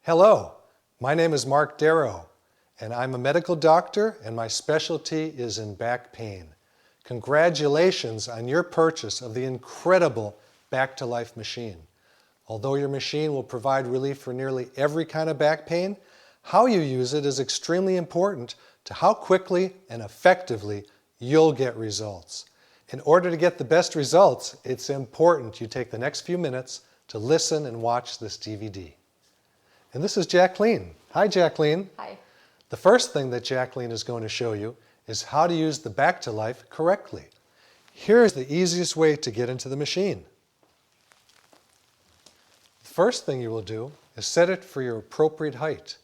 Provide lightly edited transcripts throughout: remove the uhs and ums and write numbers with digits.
Hello, my name is Mark Darrow, and I'm a medical doctor, and my specialty is in back pain. Congratulations on your purchase of the incredible Back2Life machine. Although your machine will provide relief for nearly every kind of back pain, how you use it is extremely important to how quickly and effectively you'll get results. In order to get the best results, it's important you take the next few minutes to listen and watch this DVD. And this is Jacqueline. Hi, Jacqueline. Hi. The first thing that Jacqueline is going to show you is how to use the Back2Life correctly. Here's the easiest way to get into the machine. The first thing you will do is set it for your appropriate height.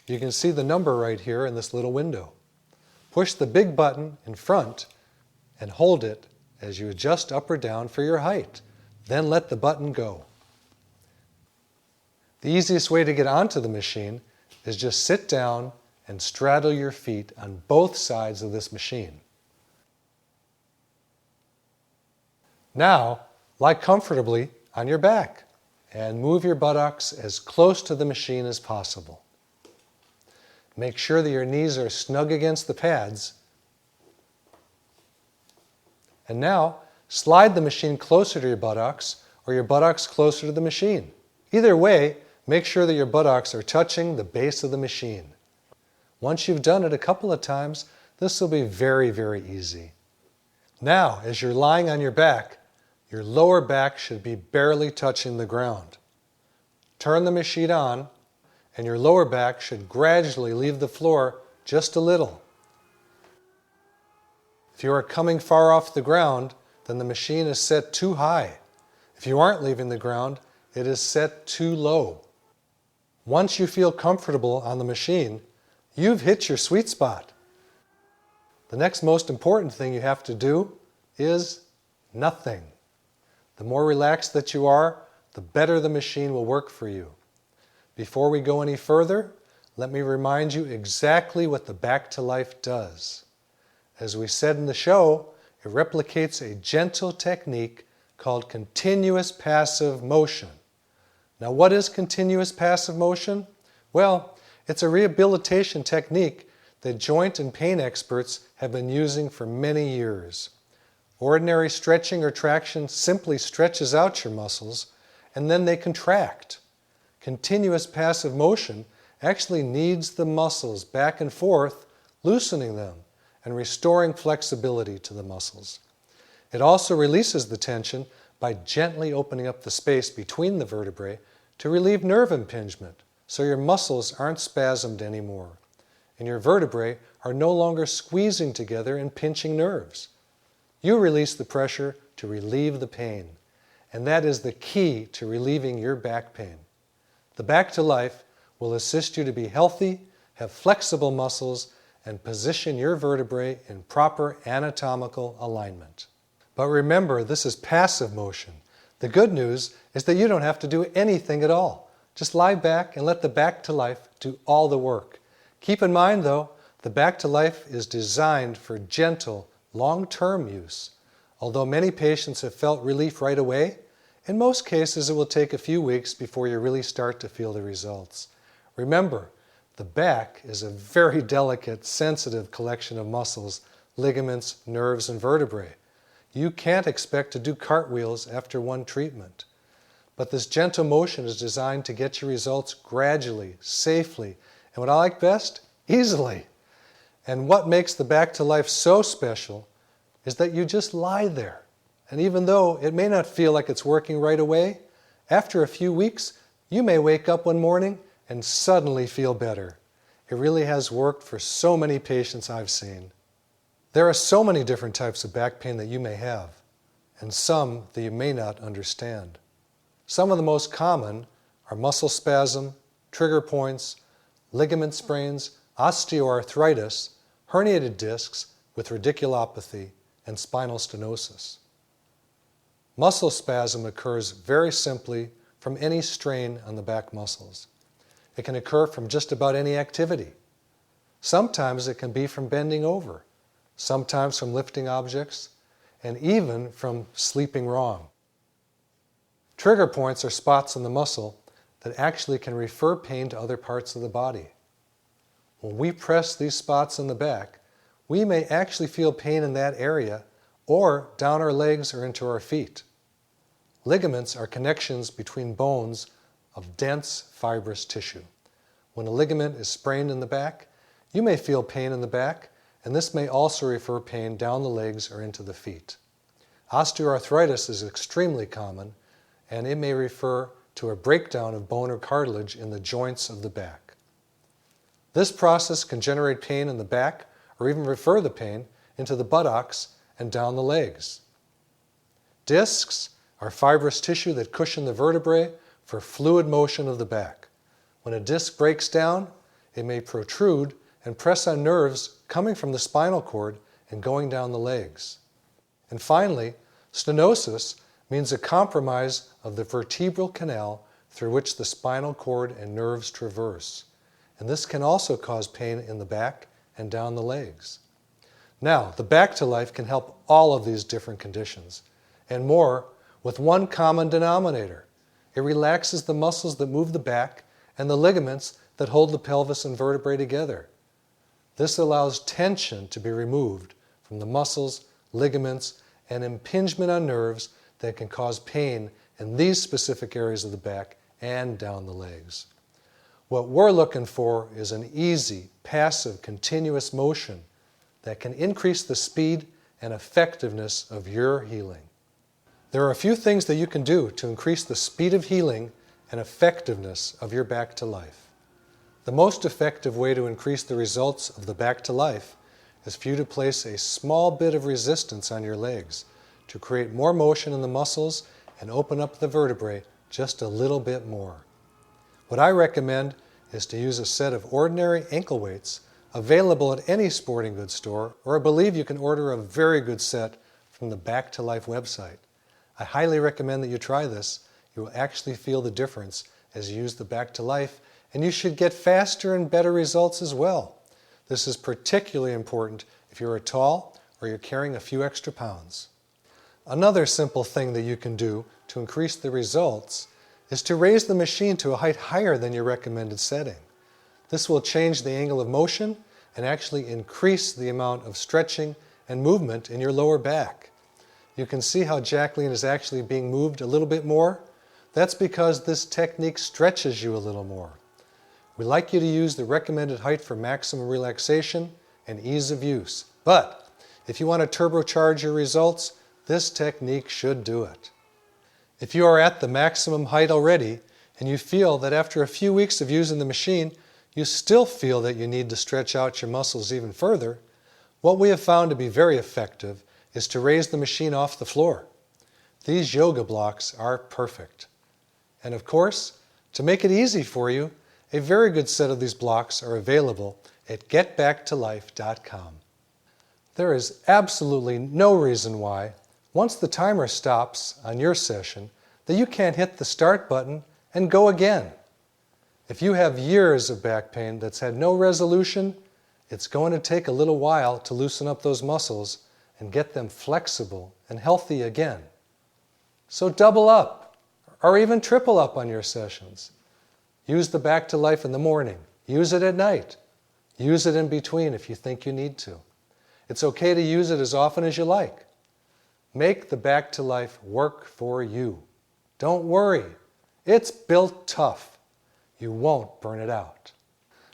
You can see the number right here in this little window. Push the big button in front and hold it as you adjust up or down for your height. Then let the button go. The easiest way to get onto the machine is just sit down and straddle your feet on both sides of this machine. Now, lie comfortably on your back and move your buttocks as close to the machine as possible. Make sure that your knees are snug against the pads. And now, slide the machine closer to your buttocks or your buttocks closer to the machine. Either way, make sure that your buttocks are touching the base of the machine. Once you've done it a couple of times, this will be very, very easy. Now, as you're lying on your back, your lower back should be barely touching the ground. Turn the machine on, and your lower back should gradually leave the floor just a little. If you are coming far off the ground, then the machine is set too high. If you aren't leaving the ground, it is set too low. Once you feel comfortable on the machine, you've hit your sweet spot. The next most important thing you have to do is nothing. The more relaxed that you are, the better the machine will work for you. Before we go any further, let me remind you exactly what the Back2Life does. As we said in the show, it replicates a gentle technique called continuous passive motion. Now, what is continuous passive motion? Well, it's a rehabilitation technique that joint and pain experts have been using for many years. Ordinary stretching or traction simply stretches out your muscles, and then they contract. Continuous passive motion actually kneads the muscles back and forth, loosening them and restoring flexibility to the muscles. It also releases the tension by gently opening up the space between the vertebrae to relieve nerve impingement, so your muscles aren't spasmed anymore, and your vertebrae are no longer squeezing together and pinching nerves. You release the pressure to relieve the pain, and that is the key to relieving your back pain. The Back2Life will assist you to be healthy, have flexible muscles, and position your vertebrae in proper anatomical alignment. But remember, this is passive motion. The good news is that you don't have to do anything at all. Just lie back and let the Back2Life do all the work. Keep in mind, though, the Back2Life is designed for gentle, long-term use. Although many patients have felt relief right away, in most cases it will take a few weeks before you really start to feel the results. Remember, the back is a very delicate, sensitive collection of muscles, ligaments, nerves, and vertebrae. You can't expect to do cartwheels after one treatment. But this gentle motion is designed to get your results gradually, safely, and what I like best, easily. And what makes the Back2Life so special is that you just lie there. And even though it may not feel like it's working right away, after a few weeks, you may wake up one morning and suddenly feel better. It really has worked for so many patients I've seen. There are so many different types of back pain that you may have, and some that you may not understand. Some of the most common are muscle spasm, trigger points, ligament sprains, osteoarthritis, herniated discs with radiculopathy, and spinal stenosis. Muscle spasm occurs very simply from any strain on the back muscles. It can occur from just about any activity. Sometimes it can be from bending over, sometimes from lifting objects, and even from sleeping wrong. Trigger points are spots in the muscle that actually can refer pain to other parts of the body. When we press these spots in the back, we may actually feel pain in that area or down our legs or into our feet. Ligaments are connections between bones of dense fibrous tissue. When a ligament is sprained in the back, you may feel pain in the back, and this may also refer pain down the legs or into the feet. Osteoarthritis is extremely common, and it may refer to a breakdown of bone or cartilage in the joints of the back. This process can generate pain in the back or even refer the pain into the buttocks and down the legs. Discs are fibrous tissue that cushion the vertebrae for fluid motion of the back. When a disc breaks down, it may protrude and press on nerves coming from the spinal cord and going down the legs. And finally, stenosis means a compromise of the vertebral canal through which the spinal cord and nerves traverse. And this can also cause pain in the back and down the legs. Now, the Back2Life can help all of these different conditions and more with one common denominator. It relaxes the muscles that move the back and the ligaments that hold the pelvis and vertebrae together. This allows tension to be removed from the muscles, ligaments, and impingement on nerves that can cause pain in these specific areas of the back and down the legs. What we're looking for is an easy, passive, continuous motion that can increase the speed and effectiveness of your healing. There are a few things that you can do to increase the speed of healing and effectiveness of your Back2Life. The most effective way to increase the results of the Back2Life is for you to place a small bit of resistance on your legs to create more motion in the muscles and open up the vertebrae just a little bit more. What I recommend is to use a set of ordinary ankle weights available at any sporting goods store, or I believe you can order a very good set from the Back2Life website. I highly recommend that you try this. You will actually feel the difference as you use the Back2Life, and you should get faster and better results as well. This is particularly important if you're tall or you're carrying a few extra pounds. Another simple thing that you can do to increase the results is to raise the machine to a height higher than your recommended setting. This will change the angle of motion and actually increase the amount of stretching and movement in your lower back. You can see how Jacqueline is actually being moved a little bit more. That's because this technique stretches you a little more. We like you to use the recommended height for maximum relaxation and ease of use. But if you want to turbocharge your results, this technique should do it. If you are at the maximum height already and you feel that after a few weeks of using the machine, you still feel that you need to stretch out your muscles even further, what we have found to be very effective is to raise the machine off the floor. These yoga blocks are perfect. And of course, to make it easy for you, a very good set of these blocks are available at getback2life.com. There is absolutely no reason why, once the timer stops on your session, that you can't hit the start button and go again. If you have years of back pain that's had no resolution, it's going to take a little while to loosen up those muscles and get them flexible and healthy again. So double up or even triple up on your sessions. Use the Back2Life in the morning. Use it at night. Use it in between if you think you need to. It's okay to use it as often as you like. Make the Back2Life work for you. Don't worry. It's built tough. You won't burn it out.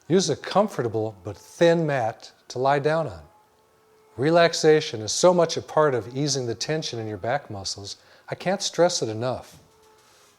Use a comfortable but thin mat to lie down on. Relaxation is so much a part of easing the tension in your back muscles, I can't stress it enough.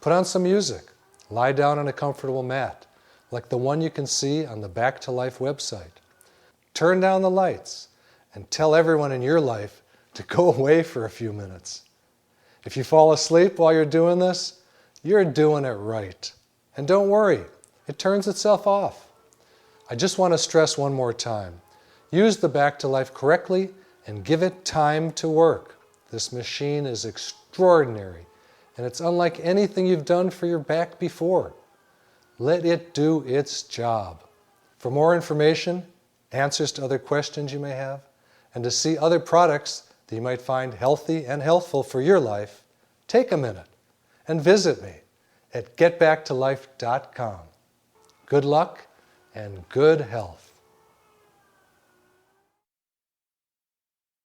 Put on some music. Lie down on a comfortable mat, like the one you can see on the Back2Life website. Turn down the lights and tell everyone in your life to go away for a few minutes. If you fall asleep while you're doing this, you're doing it right. And don't worry, it turns itself off. I just want to stress one more time. Use the Back2Life correctly and give it time to work. This machine is extraordinary, and it's unlike anything you've done for your back before. Let it do its job. For more information, answers to other questions you may have, and to see other products that you might find healthy and healthful for your life, take a minute and visit me at getbacktolife.com. Good luck and good health.